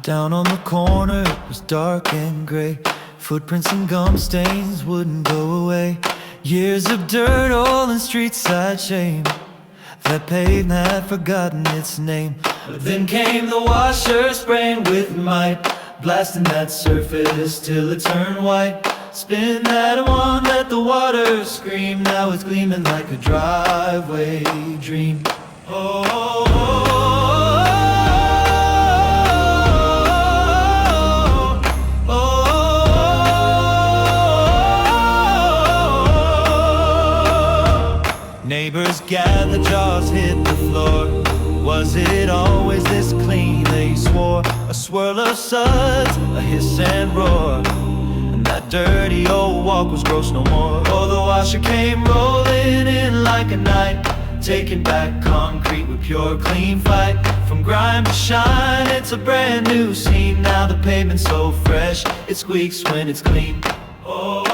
Down on the corner it was dark and gray. Footprints and gum stains wouldn't go away. Years of dirt all in street-side shame. That pavement had forgotten its name. But then came the washer spraying with might, blasting that surface till it turned white. Spin that one, let the water scream. Now it's gleaming like a driveway dream. Oh, oh, oh. Neighbors gather, jaws hit the floor. Was it always this clean, they swore? A swirl of suds, a hiss and roar, and that dirty old walk was gross no more. Oh, the washer came rolling in like a knight, taking back concrete with pure clean fight. From grime to shine, it's a brand new scene. Now the pavement's so fresh, it squeaks when it's clean. Oh,